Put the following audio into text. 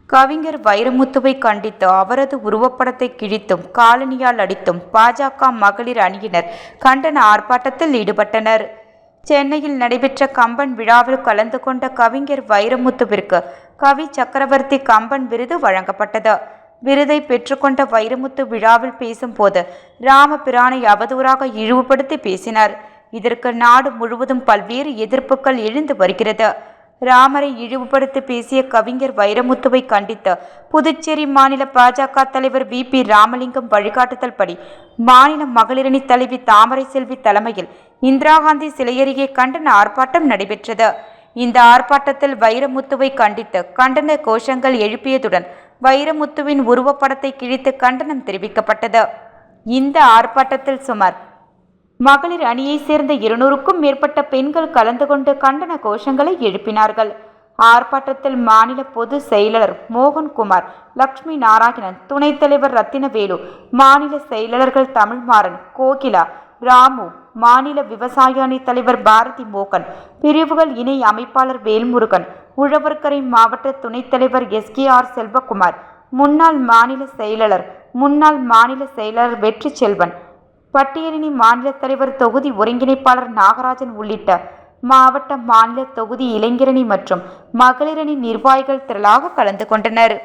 கவிஞர் வைரமுத்துவை கண்டித்து அவரது உருவப்படத்தை கிழித்தும் காலணியால் அடித்தும் பாஜக மகளிர் அணியினர் கண்டன ஆர்ப்பாட்டத்தில் ஈடுபட்டனர். சென்னையில் நடைபெற்ற கம்பன் விழாவில் கலந்து கொண்ட கவிஞர் வைரமுத்துவிற்கு கவி சக்கரவர்த்தி கம்பன் விருது வழங்கப்பட்டது. விருதை பெற்றுக்கொண்ட வைரமுத்து விழாவில் பேசும்போது ராமபிரானை அவதூறாக இழிவுபடுத்தி பேசினார். இதற்கு நாடு முழுவதும் பல்வேறு எதிர்ப்புகள் எழுந்து வருகிறது. ராமரை இழிவுபடுத்தி பேசிய கவிஞர் வைரமுத்துவை கண்டித்து புதுச்சேரி மாநில பாஜக தலைவர் VP ராமலிங்கம் வழிகாட்டுதல் படி மாநில மகளிரணி தலைவி தாமரை செல்வி தலைமையில் இந்திரா காந்தி சிலை அருகே கண்டன ஆர்ப்பாட்டம் நடைபெற்றது. இந்த ஆர்ப்பாட்டத்தில் வைரமுத்துவை கண்டித்து கண்டன கோஷங்கள் எழுப்பியதுடன் வைரமுத்துவின் உருவப்படத்தை கிழித்து கண்டனம் தெரிவிக்கப்பட்டது. இந்த ஆர்ப்பாட்டத்தில் சுமார் மகளிர் அணியைச் சேர்ந்த 200க்கும் மேற்பட்ட பெண்கள் கலந்து கொண்டு கண்டன கோஷங்களை எழுப்பினார்கள். ஆர்ப்பாட்டத்தில் மாநில பொதுச் செயலாளர் மோகன்குமார், லட்சுமி நாராயணன், துணைத் தலைவர் ரத்தினவேலு, மாநில செயலாளர்கள் தமிழ்மாறன், கோகிலா, ராமு, மாநில விவசாய அணி தலைவர் பாரதி மோகன், பிரிவுகள் இணை அமைப்பாளர் வேல்முருகன், உழவர்கரை மாவட்ட துணைத் தலைவர் SKR செல்வகுமார், முன்னாள் மாநில செயலாளர் வெற்றி செல்வன், பட்டியலினி மாநில தலைவர் தொகுதி ஒருங்கிணைப்பாளர் நாகராஜன் உள்ளிட்ட மாவட்ட மாநில தொகுதி இளைஞரணி மற்றும் மகளிரணி நிர்வாகிகள் திரளாக கலந்து கொண்டனர்.